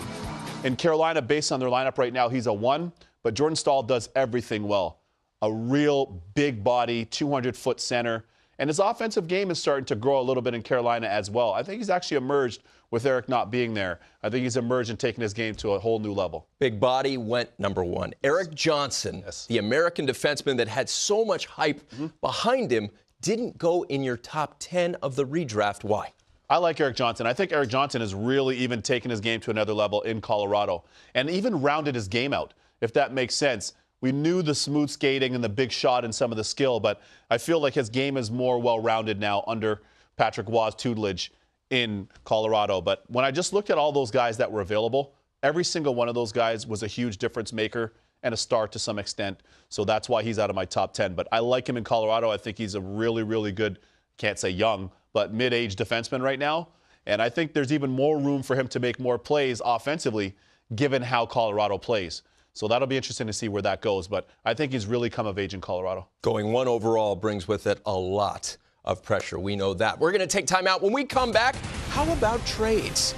Speaker 4: In Carolina, based on their lineup right now, he's a 1. But Jordan Staal does everything well. A real big body, 200-foot center. And his offensive game is starting to grow a little bit in Carolina as well. I think he's actually emerged with Eric not being there. I think he's emerged and taken his game to a whole new level.
Speaker 3: Big body went number 1. Eric Johnson, the American defenseman that had so much hype behind him, didn't go in your top 10 of the redraft. Why?
Speaker 4: I like Eric Johnson. I think Eric Johnson has really even taken his game to another level in Colorado and even rounded his game out, if that makes sense. We knew the smooth skating and the big shot and some of the skill, but I feel like his game is more well-rounded now under Patrick Waugh's tutelage in Colorado. But when I just looked at all those guys that were available, every single one of those guys was a huge difference maker and a star to some extent. So that's why he's out of my top 10. But I like him in Colorado. I think he's a really, really good, can't say young, but mid-age defenseman right now. And I think there's even more room for him to make more plays offensively, given how Colorado plays. So that'll be interesting to see where that goes. But I think he's really come of age in Colorado.
Speaker 3: Going 1 overall brings with it a lot of pressure. We know that. We're going to take time out. When we come back, how about trades?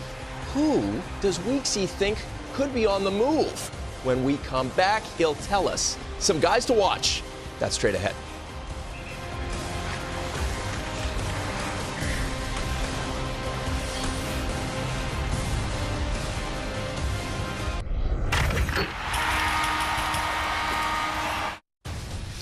Speaker 3: Who does Weeksy think could be on the move? When we come back, he'll tell us. Some guys to watch. That's straight ahead.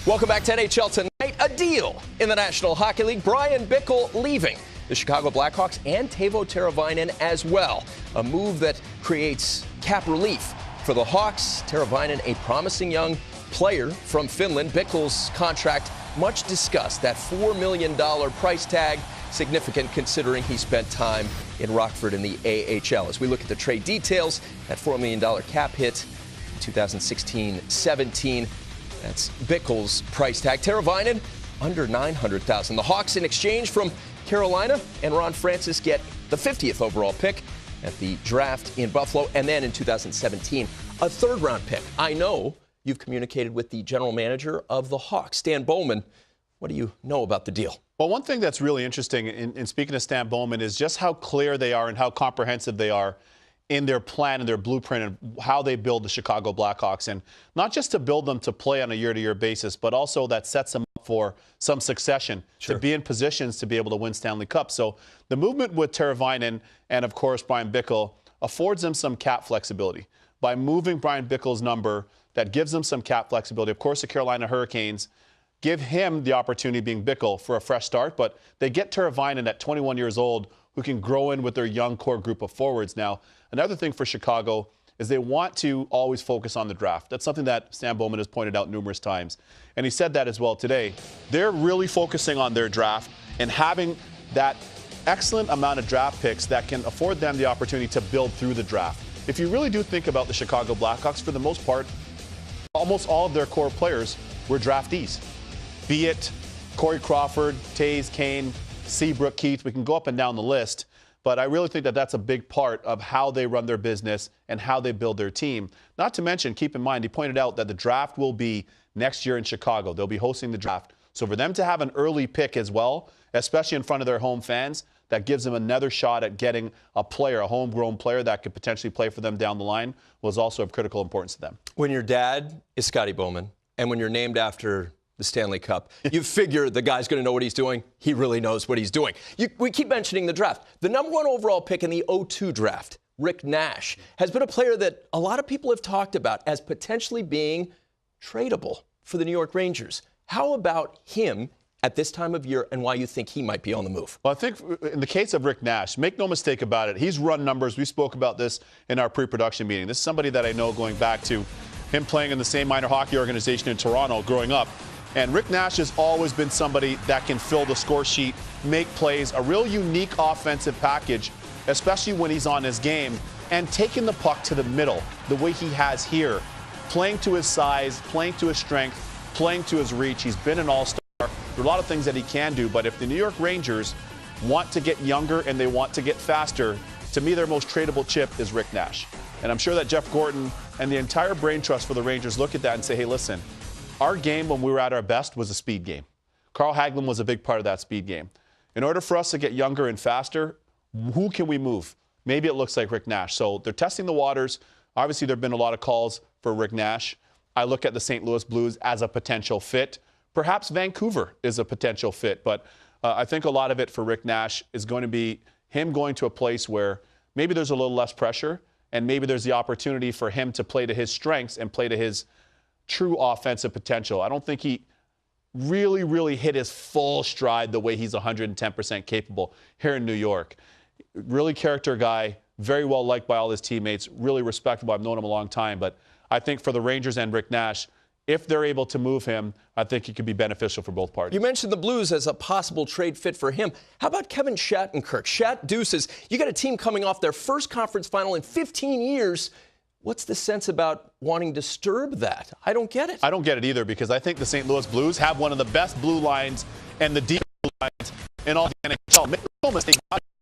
Speaker 3: Welcome back to NHL Tonight. A deal in the National Hockey League. Brian Bickle leaving the Chicago Blackhawks and Teuvo Teravainen as well. A move that creates cap relief for the Hawks. Teravainen, a promising young player from Finland. Bickle's contract, much discussed. That $4 million price tag, significant considering he spent time in Rockford in the AHL. As we look at the trade details, that $4 million cap hit in 2016-17. That's Bickle's price tag. Teravainen, under $900,000. The Hawks, in exchange from Carolina and Ron Francis, get the 50th overall pick at the draft in Buffalo. And then in 2017, a third-round pick. I know you've communicated with the general manager of the Hawks, Stan Bowman. What do you know about the deal?
Speaker 4: Well, one thing that's really interesting in speaking to Stan Bowman is just how clear they are and how comprehensive they are in their plan and their blueprint and how they build the Chicago Blackhawks. And not just to build them to play on a year-to-year basis, but also that sets them up for some succession to be in positions to be able to win Stanley Cup. So the movement with Teravainen and, of course, Brian Bickell affords them some cap flexibility. By moving Brian Bickell's number, that gives them some cap flexibility. Of course, the Carolina Hurricanes give him the opportunity, being Bickell, for a fresh start, but they get Teravainen at 21 years old, who can grow in with their young core group of forwards. Now, another thing for Chicago is they want to always focus on the draft. That's something that Stan Bowman has pointed out numerous times. And he said that as well today. They're really focusing on their draft and having that excellent amount of draft picks that can afford them the opportunity to build through the draft. If you really do think about the Chicago Blackhawks, for the most part, almost all of their core players were draftees. Be it Corey Crawford, Taves, Kane, Seabrook, Keith, we can go up and down the list, but I really think that that's a big part of how they run their business and how they build their team. Not to mention, keep in mind, he pointed out that the draft will be next year in Chicago. They'll be hosting the draft. So for them to have an early pick as well, especially in front of their home fans, that gives them another shot at getting a player, a homegrown player that could potentially play for them down the line, was also of critical importance to them.
Speaker 3: When your dad is Scotty Bowman, and when you're named after the Stanley Cup, you figure the guy's going to know what he's doing. He really knows what he's doing. We keep mentioning the draft. The number 1 overall pick in the 2002 draft, Rick Nash, has been a player that a lot of people have talked about as potentially being tradable for the New York Rangers. How about him at this time of year and why you think he might be on the move?
Speaker 4: Well, I think in the case of Rick Nash, make no mistake about it, he's run numbers. We spoke about this in our pre-production meeting. This is somebody that I know going back to him playing in the same minor hockey organization in Toronto growing up. And Rick Nash has always been somebody that can fill the score sheet, make plays, a real unique offensive package, especially when he's on his game, and taking the puck to the middle the way he has here, playing to his size, playing to his strength, playing to his reach. He's been an all-star. There are a lot of things that he can do, but if the New York Rangers want to get younger and they want to get faster, to me their most tradable chip is Rick Nash. And I'm sure that Jeff Gorton and the entire brain trust for the Rangers look at that and say, hey, listen, our game when we were at our best was a speed game. Carl Hagelin was a big part of that speed game. In order for us to get younger and faster, who can we move? Maybe it looks like Rick Nash. So they're testing the waters. Obviously, there have been a lot of calls for Rick Nash. I look at the St. Louis Blues as a potential fit. Perhaps Vancouver is a potential fit, but I think a lot of it for Rick Nash is going to be him going to a place where maybe there's a little less pressure and maybe there's the opportunity for him to play to his strengths and play to his true offensive potential. I don't think he really hit his full stride the way he's 110% capable here in New York. Really character guy, very well liked by all his teammates, really respectable. I've known him a long time, but I think for the Rangers and Rick Nash, if they're able to move him, I think it could be beneficial for both parties.
Speaker 3: You mentioned the Blues as a possible trade fit for him. How about Kevin Shattenkirk? Shat Deuces, you got a team coming off their first conference final in 15 years. What's the sense about wanting to disturb that? I don't get it.
Speaker 4: I don't get it either because I think the St. Louis Blues have one of the best blue lines and the deep blue lines in all the NHL. Make no mistake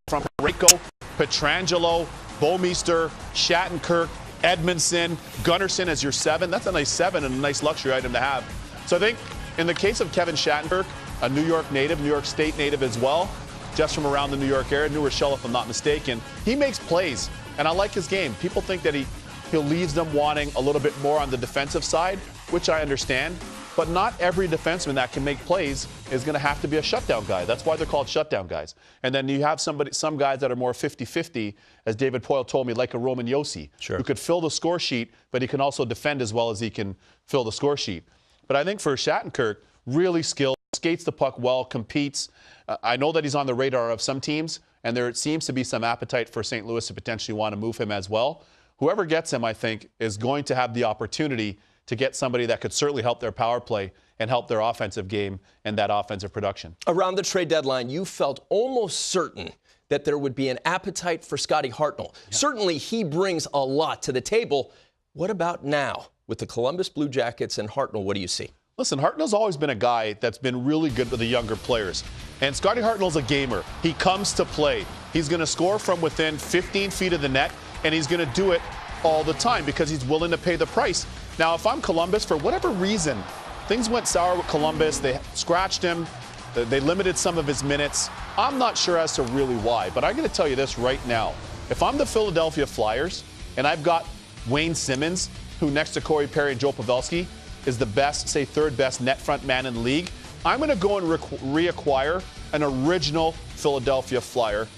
Speaker 4: from Parayko, Pietrangelo, Bouwmeester, Shattenkirk, Edmondson, Gunnarsson as your 7. That's a nice 7 and a nice luxury item to have. So I think in the case of Kevin Shattenkirk, a New York native, New York State native as well, just from around the New York area, New Rochelle if I'm not mistaken, he makes plays, and I like his game. People think that he leaves them wanting a little bit more on the defensive side, which I understand. But not every defenseman that can make plays is going to have to be a shutdown guy. That's why they're called shutdown guys. And then you have some guys that are more 50-50, as David Poyle told me, like a Roman Josi, who could fill the score sheet, but he can also defend as well as he can fill the score sheet. But I think for Shattenkirk, really skilled, skates the puck well, competes. I know that he's on the radar of some teams, and there seems to be some appetite for St. Louis to potentially want to move him as well. Whoever gets him, I think, is going to have the opportunity to get somebody that could certainly help their power play and help their offensive game and that offensive production.
Speaker 3: Around the trade deadline, you felt almost certain that there would be an appetite for Scotty Hartnell. Yeah. Certainly, he brings a lot to the table. What about now? With the Columbus Blue Jackets and Hartnell, what do you see?
Speaker 4: Listen, Hartnell's always been a guy that's been really good with the younger players. And Scotty Hartnell's a gamer. He comes to play. He's going to score from within 15 feet of the net, and he's going to do it all the time because he's willing to pay the price. Now, if I'm Columbus, for whatever reason, things went sour with Columbus. They scratched him. They limited some of his minutes. I'm not sure as to really why, but I'm going to tell you this right now. If I'm the Philadelphia Flyers and I've got Wayne Simmons, who next to Corey Perry and Joe Pavelski is the best, say third best net front man in the league, I'm going to go and reacquire an original Philadelphia Flyer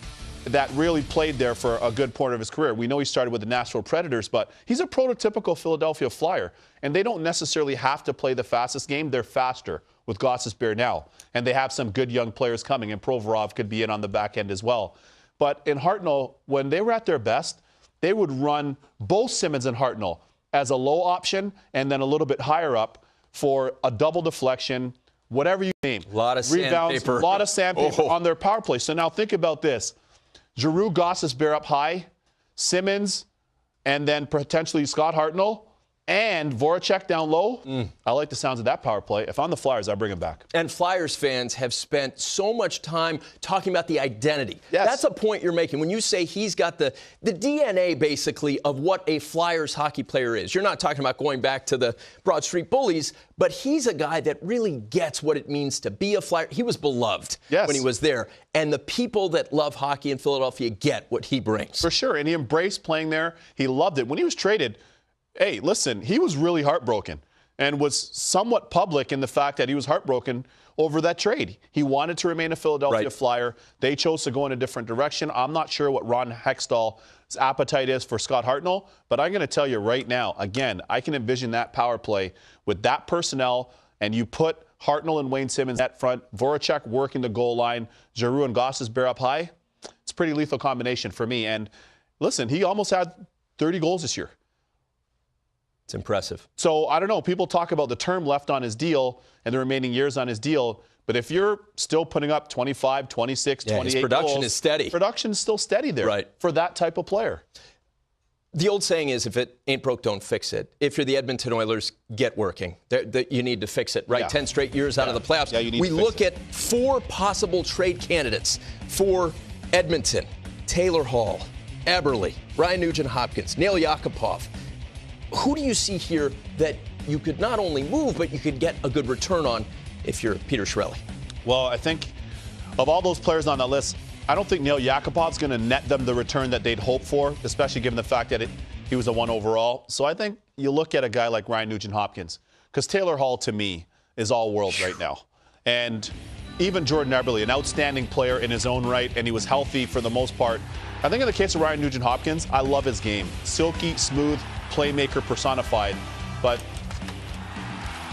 Speaker 4: that really played there for a good part of his career. We know he started with the Nashville Predators, but he's a prototypical Philadelphia Flyer, and they don't necessarily have to play the fastest game. They're faster with Gostisbehere now, and they have some good young players coming, and Provorov could be in on the back end as well. But in Hartnell, when they were at their best, they would run both Simmons and Hartnell as a low option and then a little bit higher up for a double deflection, whatever you name.
Speaker 3: A lot of
Speaker 4: rebounds,
Speaker 3: sandpaper.
Speaker 4: a lot of sandpaper on their power play. So now think about this. Giroux, Gostisbehere up high, Simmons, and then potentially Scott Hartnell, and Voracek down low. I like the sounds of that power play. If I'm the Flyers, I'll bring him back.
Speaker 3: And Flyers fans have spent so much time talking about the identity.
Speaker 4: Yes.
Speaker 3: That's a point you're making. When you say he's got the DNA, basically, of what a Flyers hockey player is. You're not talking about going back to the Broad Street Bullies, but he's a guy that really gets what it means to be a Flyer. He was beloved when he was there. And the people that love hockey in Philadelphia get what he brings.
Speaker 4: For sure. And he embraced playing there. He loved it. When he was traded, hey, listen, he was really heartbroken and was somewhat public in the fact that he was heartbroken over that trade. He wanted to remain a Philadelphia Flyer. They chose to go in a different direction. I'm not sure what Ron Hextall's appetite is for Scott Hartnell, but I'm going to tell you right now, again, I can envision that power play with that personnel, and you put Hartnell and Wayne Simmons at front, Voracek working the goal line, Giroux and Gostisbehere up high. It's a pretty lethal combination for me. And listen, he almost had 30 goals this year.
Speaker 3: It's impressive.
Speaker 4: So, I don't know. People talk about the term left on his deal and the remaining years on his deal. But if you're still putting up 25, 26, 28
Speaker 3: his production
Speaker 4: goals,
Speaker 3: is steady.
Speaker 4: Production is still steady there for that type of player.
Speaker 3: The old saying is, if it ain't broke, don't fix it. If you're the Edmonton Oilers, get working. You need to fix it, right?
Speaker 4: Yeah.
Speaker 3: 10 straight years out of the playoffs.
Speaker 4: Yeah, you need
Speaker 3: we
Speaker 4: to fix
Speaker 3: look at 4 possible trade candidates for Edmonton. Taylor Hall, Eberle, Ryan Nugent-Hopkins, Neil Yakupov. Who do you see here that you could not only move, but you could get a good return on if you're Peter Chiarelli?
Speaker 4: Well, I think of all those players on that list, I don't think Neil Yakupov's going to net them the return that they'd hope for, especially given the fact that he was a 1 overall. So I think you look at a guy like Ryan Nugent-Hopkins, because Taylor Hall, to me, is all world right now. And even Jordan Eberle, an outstanding player in his own right, and he was healthy for the most part. I think in the case of Ryan Nugent-Hopkins, I love his game. Silky, smooth, playmaker personified, but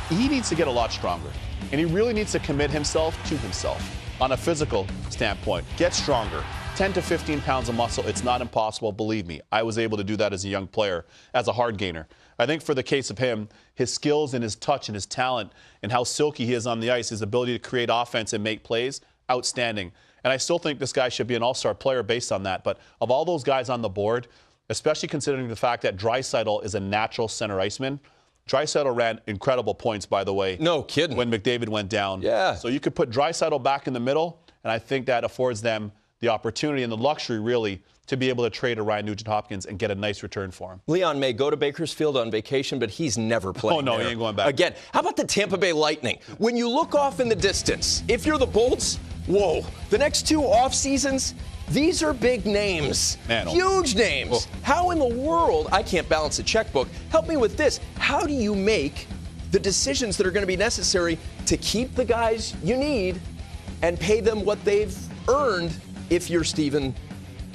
Speaker 4: he needs to get a lot stronger. And he really needs to commit himself to himself on a physical standpoint. Get stronger. 10 to 15 pounds of muscle, it's not impossible, believe me. I was able to do that as a young player, as a hard gainer. I think for the case of him, his skills and his touch and his talent and how silky he is on the ice, his ability to create offense and make plays, outstanding. And I still think this guy should be an all-star player based on that. But of all those guys on the board, especially considering the fact that Draisaitl is a natural center iceman. Draisaitl ran incredible points, by the way.
Speaker 3: No kidding.
Speaker 4: When McDavid went down.
Speaker 3: Yeah.
Speaker 4: So you could put Draisaitl back in the middle, and I think that affords them the opportunity and the luxury, really, to be able to trade a Ryan Nugent-Hopkins and get a nice return for him.
Speaker 3: Leon may go to Bakersfield on vacation, but he's never playing.
Speaker 4: Oh, no,
Speaker 3: there.
Speaker 4: he ain't going back.
Speaker 3: Again, how about the Tampa Bay Lightning? When you look off in the distance, if you're the Bolts, whoa, the next 2 off seasons, these are big names, huge names. How in the world, I can't balance a checkbook. Help me with this. How do you make the decisions that are going to be necessary to keep the guys you need and pay them what they've earned if you're Steven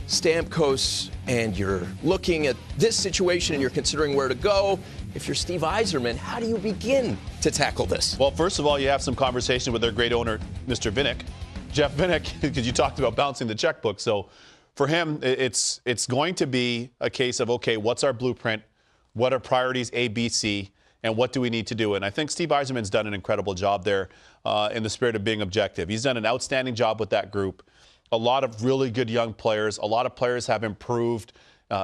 Speaker 3: Stamkos and you're looking at this situation and you're considering where to go? If you're Steve Yzerman, how do you begin to tackle this?
Speaker 4: Well, first of all, you have some conversation with their great owner, Mr. Vinnick. Jeff Vinnick, because you talked about bouncing the checkbook. So for him, it's going to be a case of, okay, what's our blueprint? What are priorities A, B, C? And what do we need to do? And I think Steve Yzerman's done an incredible job there in the spirit of being objective. He's done an outstanding job with that group. A lot of really good young players. A lot of players have improved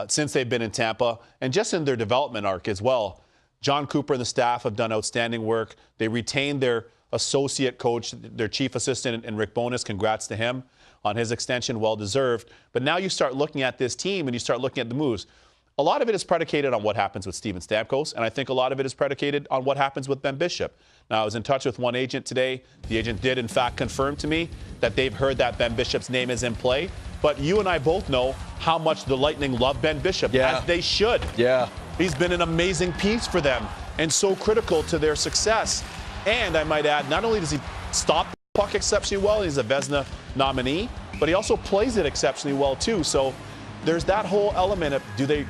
Speaker 4: since they've been in Tampa and just in their development arc as well. John Cooper and the staff have done outstanding work. They retained their associate coach, their chief assistant, and Rick Bowness. Congrats to him on his extension, well-deserved. But now you start looking at this team and you start looking at the moves. a lot of it is predicated on what happens with Steven Stamkos, and I think a lot of it is predicated on what happens with Ben Bishop. Now, I was in touch with one agent today. The agent did, in fact, confirm to me that they've heard that Ben Bishop's name is in play. But you and I both know how much the Lightning love Ben Bishop, as they should.
Speaker 3: Yeah.
Speaker 4: He's been an amazing piece for them and so critical to their success. And I might add, not only does he stop the puck exceptionally well, he's a Vezina nominee, but he also plays it exceptionally well, too. So there's that whole element of, do they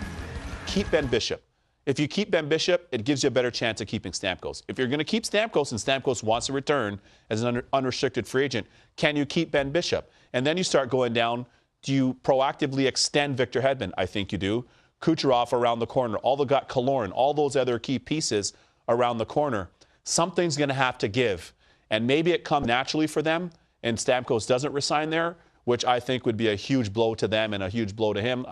Speaker 4: keep Ben Bishop? If you keep Ben Bishop, it gives you a better chance of keeping Stamkos. If you're going to keep Stamkos and Stamkos wants to return as an unrestricted free agent, can you keep Ben Bishop? And then you start going down, do you proactively extend Victor Hedman? I think you do. Kucherov around the corner, all the got Killorn, all those other key pieces around the corner. Something's going to have to give. And maybe it comes naturally for them and Stamkos doesn't resign there, which I think would be a huge blow to them and a huge blow to him.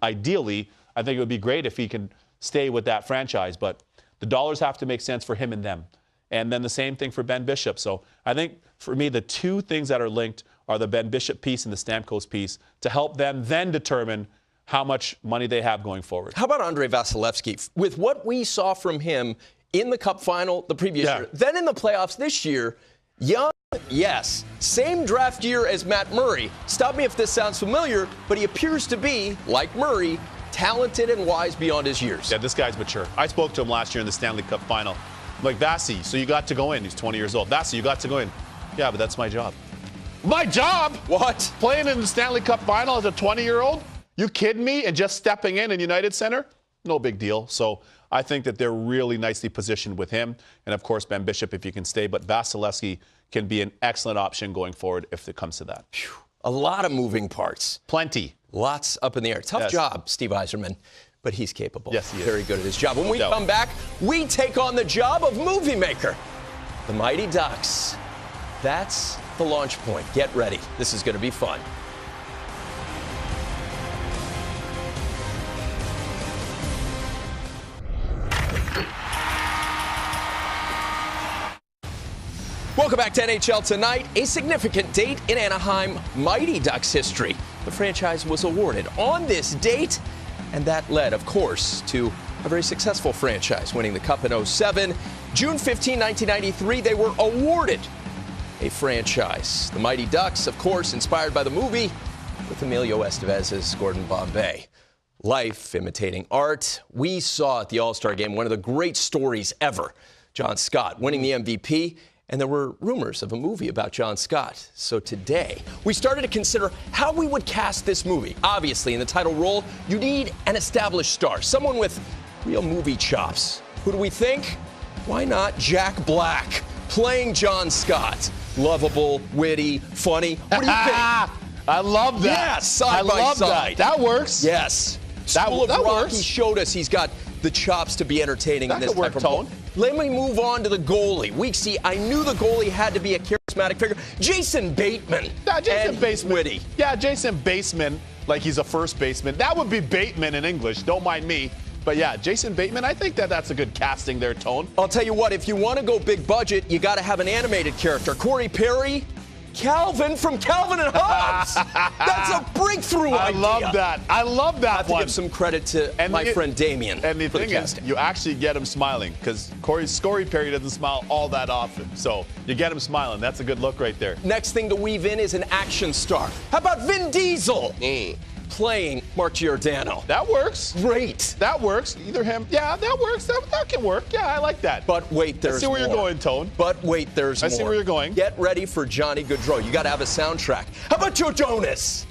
Speaker 4: Ideally, I think it would be great if he can stay with that franchise, but the dollars have to make sense for him and them. And then the same thing for Ben Bishop. So I think for me, the two things that are linked are the Ben Bishop piece and the Stamkos piece to help them then determine how much money they have going forward.
Speaker 3: How about Andrei Vasilevsky? With what we saw from him in the Cup final the previous year, then in the playoffs this year, young, yes, same draft year as Matt Murray. Stop me if this sounds familiar, but he appears to be, like Murray, talented and wise beyond his years.
Speaker 4: Yeah, this guy's mature. I spoke to him last year in the Stanley Cup final. I'm like, Vasi, so you got to go in. He's 20 years old. Vasi, you got to go in. Yeah, but that's my job. My job?
Speaker 3: What?
Speaker 4: Playing in the Stanley Cup final as a 20-year-old? You kidding me? And just stepping in United Center? No big deal. So I think that they're really nicely positioned with him. And, of course, Ben Bishop, if he can stay. But Vasilevsky can be an excellent option going forward if it comes to that.
Speaker 3: A lot of moving parts.
Speaker 4: Plenty.
Speaker 3: Lots up in the air. Tough job, Steve Yzerman, but he's capable.
Speaker 4: Yes, he is.
Speaker 3: Very good at his job. When we come back, we take on the job of movie maker, the Mighty Ducks. That's the launch point. Get ready. This is going to be fun. Welcome back to NHL Tonight. A significant date in Anaheim Mighty Ducks history. The franchise was awarded on this date, and that led, of course, to a very successful franchise, winning the Cup in 07. June 15, 1993, they were awarded a franchise. The Mighty Ducks, of course, inspired by the movie with Emilio Estevez's Gordon Bombay. Life imitating art. We saw at the All-Star Game one of the great stories ever. John Scott winning the MVP. And there were rumors of a movie about John Scott. So today, we started to consider how we would cast this movie. Obviously, in the title role, you need an established star, someone with real movie chops. Who do we think? Why not Jack Black, playing John Scott? Lovable, witty, funny. What do you think?
Speaker 4: I love that.
Speaker 3: Yes, side by side.
Speaker 4: That works.
Speaker 3: Yes.
Speaker 4: That
Speaker 3: Rock,
Speaker 4: works.
Speaker 3: he showed us he's got the chops to be entertaining in this type of role. Let me move on to the goalie. We see, I knew the goalie had to be a charismatic figure. Jason Bateman.
Speaker 4: Yeah, Jason Bateman.
Speaker 3: Witty.
Speaker 4: Yeah, Jason Bateman, like he's a first baseman. That would be Bateman in English. Don't mind me. But yeah, Jason Bateman, I think that's a good casting there, Tone.
Speaker 3: I'll tell you what, if you want to go big budget, you got to have an animated character. Corey Perry, Calvin from Calvin and Hobbes. That's a breakthrough idea.
Speaker 4: I love that. I love that
Speaker 3: I have to give some credit to my friend Damien.
Speaker 4: And the thing is, you actually get him smiling because Corey Perry doesn't smile all that often. So you get him smiling. That's a good look right there.
Speaker 3: Next thing to weave in is an action star. How about Vin Diesel? Playing Mark Giordano.
Speaker 4: That works.
Speaker 3: Great.
Speaker 4: That works. Either him. Yeah, that works. That can work. Yeah, I like that.
Speaker 3: But wait, there's more.
Speaker 4: I see where you're going, Tone.
Speaker 3: But wait, there's more.
Speaker 4: I see where you're going.
Speaker 3: Get ready for Johnny Gaudreau. You got to have a soundtrack. How about Joe Jonas?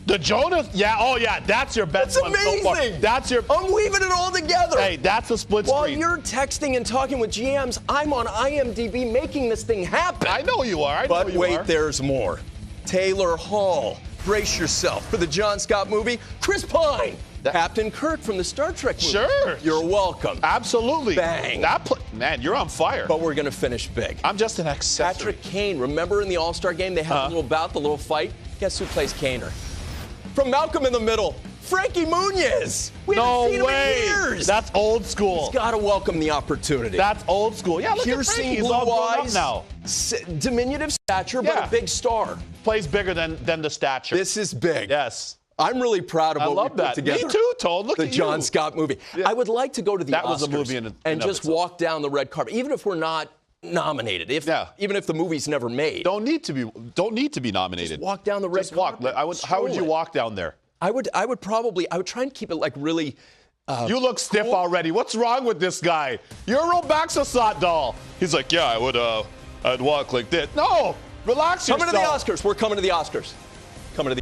Speaker 4: The Jonas? Yeah, oh yeah, that's your best one.
Speaker 3: That's amazing.
Speaker 4: So far. That's your.
Speaker 3: I'm weaving it all together.
Speaker 4: Hey, that's a split screen.
Speaker 3: While you're texting and talking with GMs, I'm on IMDb making this thing happen.
Speaker 4: I know you are.
Speaker 3: But wait, there's more. Taylor Hall. Brace yourself for the John Scott movie. Chris Pine, Captain Kirk from the Star Trek movie.
Speaker 4: Sure.
Speaker 3: You're welcome.
Speaker 4: Absolutely.
Speaker 3: Bang.
Speaker 4: Man, you're on fire.
Speaker 3: But we're going to finish big.
Speaker 4: I'm just an accessory.
Speaker 3: Patrick Kane, remember in the All-Star game they had a little bout, the little fight? Guess who plays Kaner? From Malcolm in the Middle, Frankie Muniz. We haven't seen him in years.
Speaker 4: That's old school.
Speaker 3: He's got to welcome the opportunity.
Speaker 4: That's old school. Yeah, look at Frankie. He's all grown up now.
Speaker 3: Diminutive stature, but a big star.
Speaker 4: Plays bigger than the stature.
Speaker 3: This is big.
Speaker 4: Yes.
Speaker 3: I'm really proud of
Speaker 4: I
Speaker 3: what
Speaker 4: love
Speaker 3: we
Speaker 4: that.
Speaker 3: put together.
Speaker 4: Me too, Toad. Look
Speaker 3: the
Speaker 4: at
Speaker 3: John
Speaker 4: you.
Speaker 3: Scott movie.
Speaker 4: Yeah.
Speaker 3: I would like to go to the
Speaker 4: that
Speaker 3: Oscars
Speaker 4: was a movie
Speaker 3: and just walk down the red carpet, even if we're not nominated. Even if the movie's never made.
Speaker 4: Don't need to be nominated.
Speaker 3: Just walk down the red carpet.
Speaker 4: How would you walk down there?
Speaker 3: I would try and keep it like really.
Speaker 4: You look stiff already. What's wrong with this guy? You're a real Baxasot doll. He's like, yeah, I'd walk like this. No, relax yourself.
Speaker 3: Coming to the Oscars. We're coming to the Oscars. Coming to the